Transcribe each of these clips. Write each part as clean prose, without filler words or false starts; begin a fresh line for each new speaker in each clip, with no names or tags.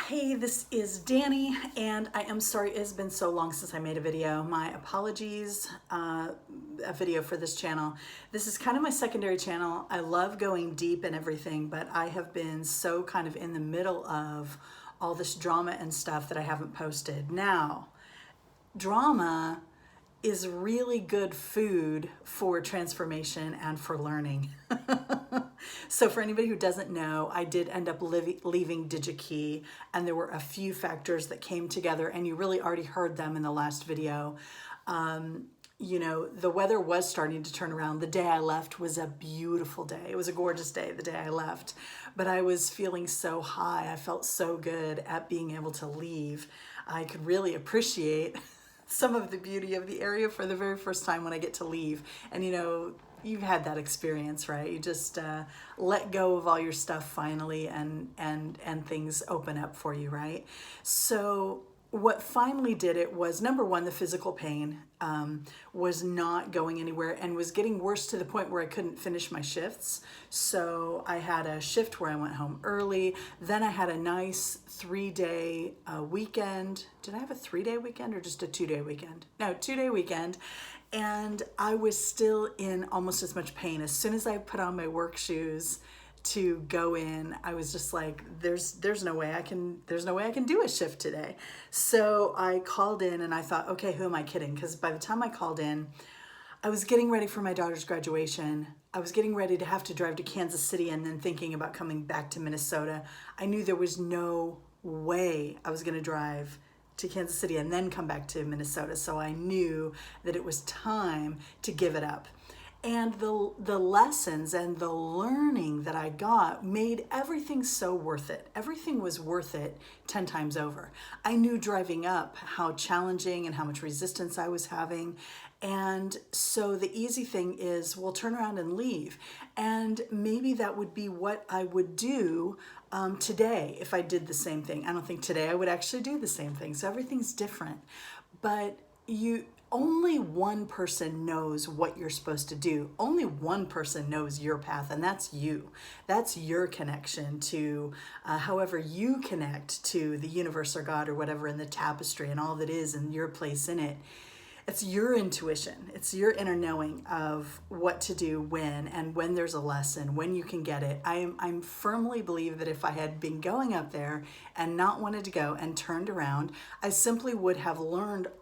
Hey, this is Dani, and I am sorry it has been so long since I made a video. My apologies, a video for this channel. This is kind of my secondary channel. I love going deep and everything, but I have been so kind of in the middle of all this drama and stuff that I haven't posted. Now, drama is really good food for transformation and for learning. So for anybody who doesn't know, I did end up leaving Digi-Key, and there were a few factors that came together, and you really already heard them in the last video. You know, the weather was starting to turn around. The day I left was a beautiful day. It was a gorgeous day the day I left, but I was feeling so high. I felt so good at being able to leave. I could really appreciate some of the beauty of the area for the very first time when I get to leave. And you know, you've had that experience, right? You just let go of all your stuff finally, and things open up for you, right? So what finally did it was, number one, the physical pain was not going anywhere and was getting worse to the point where I couldn't finish my shifts. So I had a shift where I went home early. Then I had a nice 3-day weekend. Did I have a 3-day weekend or just a 2-day weekend? No, 2-day weekend. And I was still in almost as much pain. As soon as I put on my work shoes to go in, I was just like, there's no way I can do a shift today. So I called in and I thought, okay, who am I kidding? Because by the time I called in, I was getting ready for my daughter's graduation. I was getting ready to have to drive to Kansas City and then thinking about coming back to Minnesota. I knew there was no way I was going to drive to Kansas City and then come back to Minnesota. So I knew that it was time to give it up. And the lessons and the learning that I got made everything so worth it. Everything was worth it 10 times over. I knew driving up how challenging and how much resistance I was having. And so the easy thing is, well, turn around and leave. And maybe that would be what I would do today if I did the same thing. I don't think today I would actually do the same thing. So everything's different. But only one person knows what you're supposed to do. Only one person knows your path, and that's you. That's your connection to however you connect to the universe or God or whatever in the tapestry and all that is and your place in it. It's your intuition. It's your inner knowing of what to do when there's a lesson, when you can get it. I firmly believe that if I had been going up there and not wanted to go and turned around, I simply would have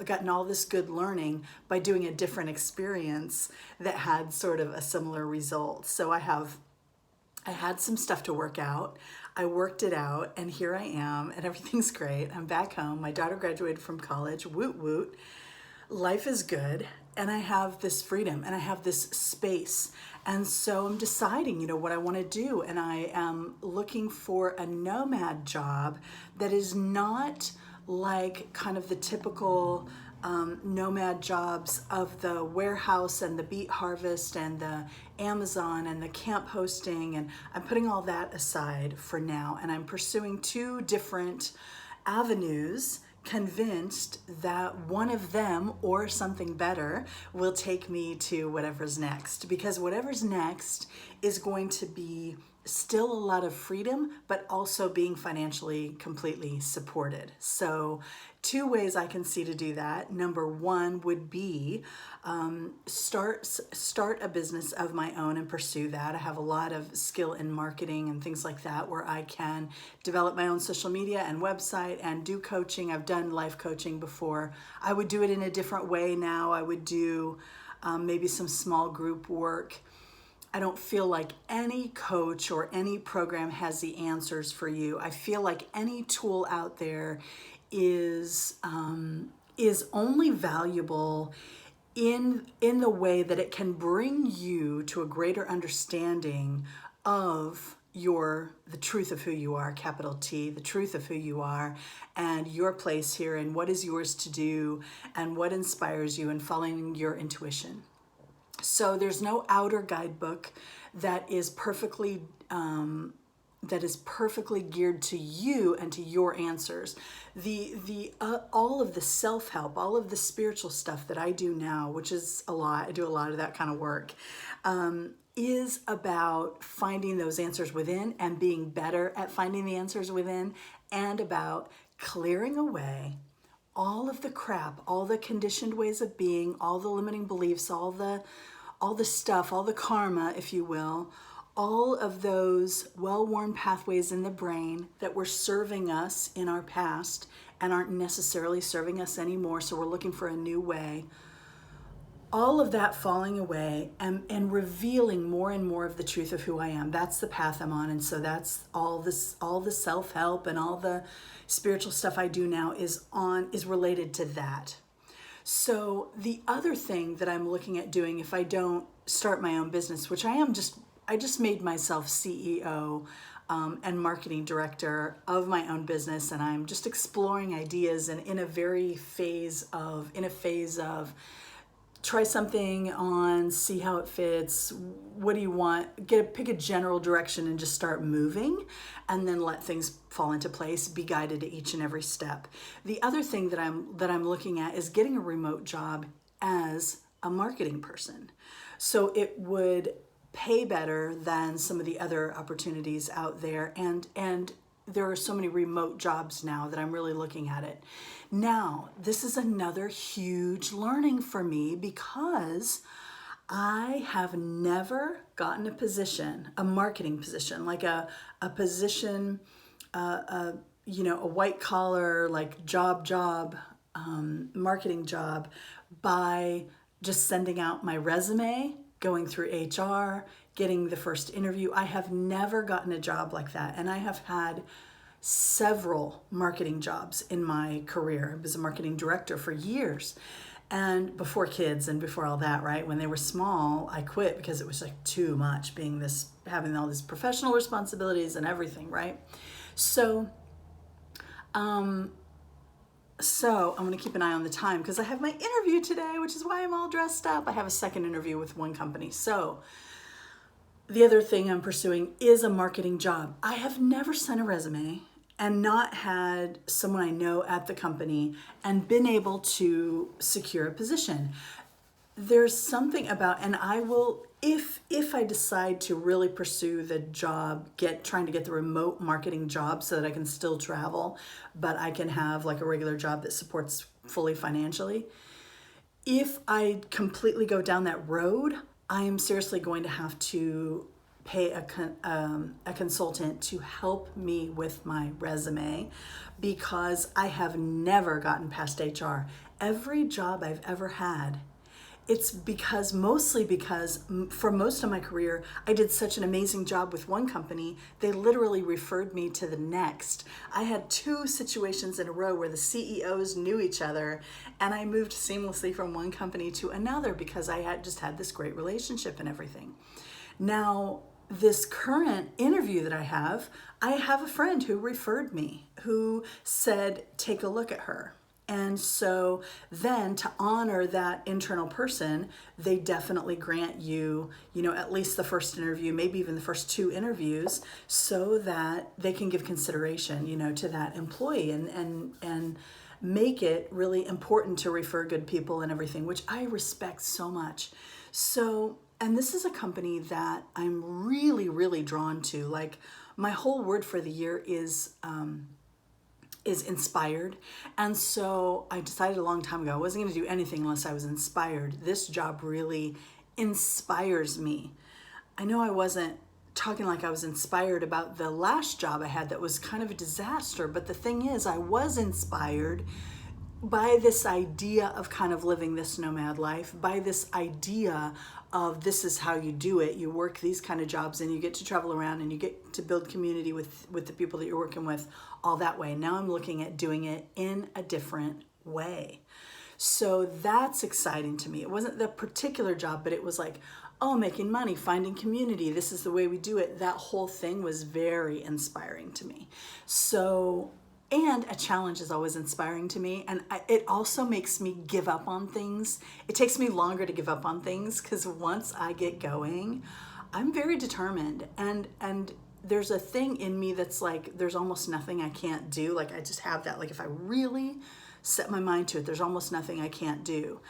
gotten all this good learning by doing a different experience that had sort of a similar result. So I had some stuff to work out. I worked it out, and here I am, and everything's great. I'm back home. My daughter graduated from college. Woot woot. Life is good, and I have this freedom and I have this space. And so I'm deciding, you know, what I want to do. And I am looking for a nomad job that is not like kind of the typical nomad jobs of the warehouse and the beet harvest and the Amazon and the camp hosting. And I'm putting all that aside for now. And I'm pursuing 2 different avenues, convinced that one of them or something better will take me to whatever's next, because whatever's next is going to be still a lot of freedom, but also being financially completely supported. So 2 ways I can see to do that. Number 1 would be start a business of my own and pursue that. I have a lot of skill in marketing and things like that, where I can develop my own social media and website and do coaching. I've done life coaching before. I would do it in a different way now. I would do maybe some small group work. I don't feel like any coach or any program has the answers for you. I feel like any tool out there is only valuable in the way that it can bring you to a greater understanding of the truth of who you are, capital T, the truth of who you are, and your place here, and what is yours to do, and what inspires you, and following your intuition. So there's no outer guidebook that is perfectly geared to you and to your answers. All of the self-help, all of the spiritual stuff that I do now, which is a lot, I do a lot of that kind of work, is about finding those answers within and being better at finding the answers within, and about clearing away all of the crap, all the conditioned ways of being, all the limiting beliefs, all the stuff, all the karma, if you will, all of those well-worn pathways in the brain that were serving us in our past and aren't necessarily serving us anymore. So we're looking for a new way. All of that falling away and revealing more and more of the truth of who I am. That's the path I'm on. And so that's all the self-help and all the spiritual stuff I do now is related to that. So the other thing that I'm looking at doing if I don't start my own business, which I just made myself CEO and marketing director of my own business, and I'm just exploring ideas and in a phase of try something on, see how it fits. What do you want? Pick a general direction and just start moving, and then let things fall into place, be guided to each and every step. The other thing that I'm looking at is getting a remote job as a marketing person. So it would pay better than some of the other opportunities out there, and there are so many remote jobs now that I'm really looking at it. Now, this is another huge learning for me because I have never gotten a position, a marketing position, like a position, a white collar, like job, marketing job, by just sending out my resume, going through HR, getting the first interview. I have never gotten a job like that. And I have had several marketing jobs in my career. I was a marketing director for years. And before kids and before all that, right? When they were small, I quit because it was like too much having all these professional responsibilities and everything, right? So I'm going to keep an eye on the time because I have my interview today, which is why I'm all dressed up. I have a second interview with one company. So the other thing I'm pursuing is a marketing job. I have never sent a resume and not had someone I know at the company and been able to secure a position. There's something about, and I will, if I decide to really pursue the job, trying to get the remote marketing job so that I can still travel, but I can have like a regular job that supports fully financially. If I completely go down that road, I am seriously going to have to pay a consultant to help me with my resume because I have never gotten past HR. Every job I've ever had, it's mostly because for most of my career, I did such an amazing job with one company, they literally referred me to the next. I had 2 situations in a row where the CEOs knew each other, and I moved seamlessly from one company to another because I had this great relationship and everything. Now, this current interview that I have a friend who referred me, who said, take a look at her. And so then to honor that internal person, they definitely grant you, at least the first interview, maybe even the first 2 interviews, so that they can give consideration, to that employee and make it really important to refer good people and everything, which I respect so much. So, and this is a company that I'm really, really drawn to. Like, my whole word for the year is inspired. And so I decided a long time ago I wasn't going to do anything unless I was inspired. This job really inspires me. I know I wasn't talking like I was inspired about the last job I had that was kind of a disaster, but the thing is, I was inspired by this idea of kind of living this nomad life, by this idea of this is how you do it. You work these kind of jobs and you get to travel around and you get to build community with the people that you're working with all that way. Now I'm looking at doing it in a different way. So that's exciting to me. It wasn't the particular job, but it was like, making money, finding community. This is the way we do it. That whole thing was very inspiring to me. So, and a challenge is always inspiring to me. And it also makes me give up on things. It takes me longer to give up on things because once I get going, I'm very determined. And there's a thing in me that's like, there's almost nothing I can't do. Like, I just have that. Like, if I really set my mind to it, there's almost nothing I can't do.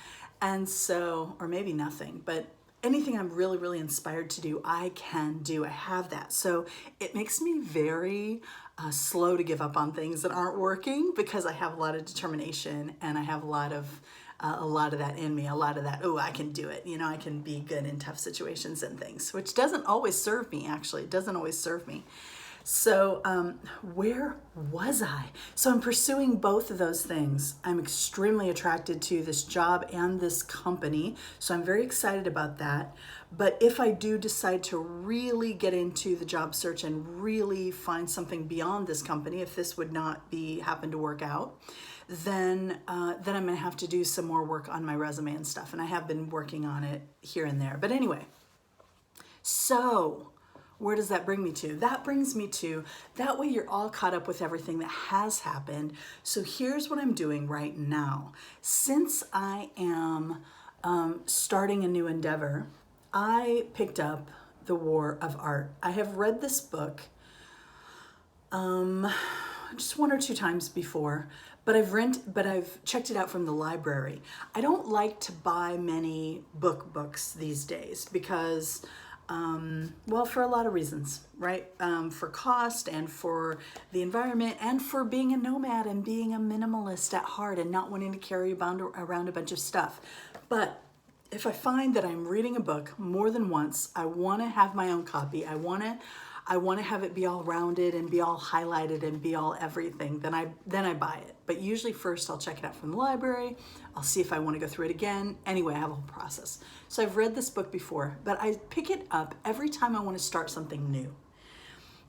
And so, or maybe nothing, but anything I'm really, really inspired to do, I can do. I have that. So it makes me very slow to give up on things that aren't working, because I have a lot of determination and I have a lot of that in me, a lot of that, oh, I can do it. You know, I can be good in tough situations and things, which doesn't always serve me, actually. It doesn't always serve me. So where was I? So I'm pursuing both of those things. I'm extremely attracted to this job and this company, so I'm very excited about that. But if I do decide to really get into the job search and really find something beyond this company, if this would not happen to work out, then I'm gonna have to do some more work on my resume and stuff. And I have been working on it here and there. But anyway, so where does that bring me to? That brings me to, that way you're all caught up with everything that has happened. So here's what I'm doing right now. Since I am starting a new endeavor, I picked up The War of Art. I have read this book just one or two times before, but I've checked it out from the library. I don't like to buy many books these days because well, for a lot of reasons, right? For cost and for the environment and for being a nomad and being a minimalist at heart and not wanting to carry around a bunch of stuff. But if I find that I'm reading a book more than once, I want to have my own copy. I want to have it be all rounded and be all highlighted and be all everything. Then I buy it. But usually first I'll check it out from the library. I'll see if I want to go through it again. Anyway, I have a whole process. So I've read this book before, but I pick it up every time I want to start something new.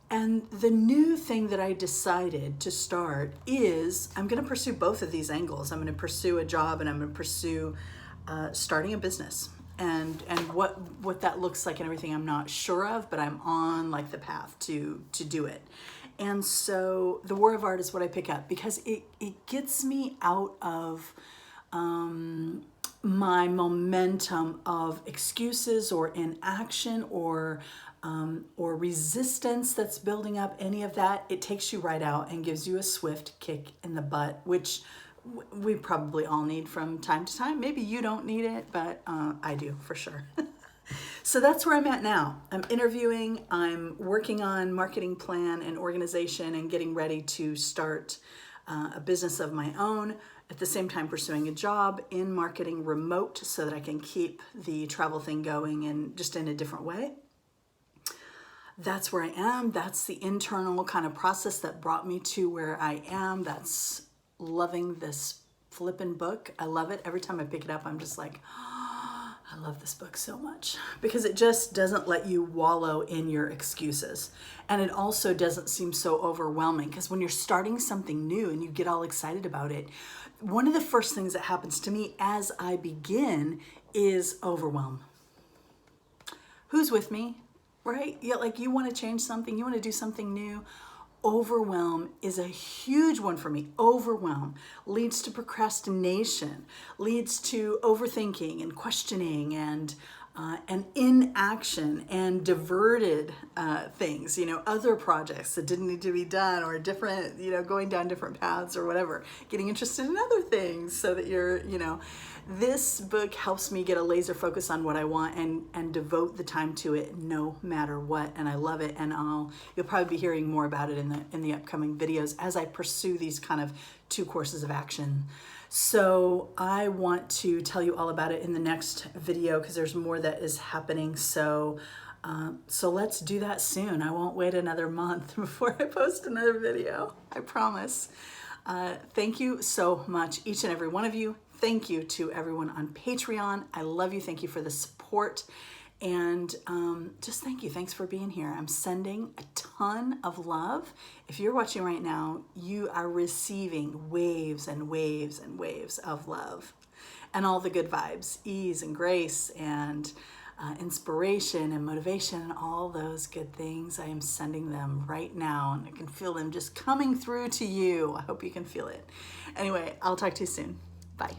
And the new thing that I decided to start is I'm going to pursue both of these angles. I'm going to pursue a job and I'm going to pursue starting a business. And what that looks like and everything I'm not sure of, but I'm on like the path to do it. And so The War of Art is what I pick up because it gets me out of my momentum of excuses or inaction or resistance that's building up, any of that. It takes you right out and gives you a swift kick in the butt, which we probably all need from time to time. Maybe you don't need it, but I do for sure. So that's where I'm at now. I'm interviewing, I'm working on marketing plan and organization and getting ready to start a business of my own. At the same time pursuing a job in marketing remote so that I can keep the travel thing going and just in a different way. That's where I am. That's the internal kind of process that brought me to where I am. That's loving this flippin' book. I love it. Every time I pick it up, I'm just like, oh, I love this book so much because it just doesn't let you wallow in your excuses. And it also doesn't seem so overwhelming because when you're starting something new and you get all excited about it, one of the first things that happens to me as I begin is overwhelm. Who's with me, right? Yeah, like you want to change something, you want to do something new. Overwhelm is a huge one for me. Overwhelm leads to procrastination, leads to overthinking and questioning and inaction and diverted things, other projects that didn't need to be done or different, going down different paths or whatever, getting interested in other things so that you're, this book helps me get a laser focus on what I want and devote the time to it no matter what. And I love it. And you'll probably be hearing more about it in the upcoming videos as I pursue these kind of 2 courses of action. So I want to tell you all about it in the next video because there's more that is happening. So let's do that soon. I won't wait another month before I post another video. I promise. Thank you so much, each and every one of you. Thank you to everyone on Patreon. I love you. Thank you for the support. And just thank you. Thanks for being here. I'm sending a ton of love. If you're watching right now, you are receiving waves and waves and waves of love and all the good vibes, ease and grace and inspiration and motivation and all those good things. I am sending them right now and I can feel them just coming through to you. I hope you can feel it. Anyway, I'll talk to you soon. Bye.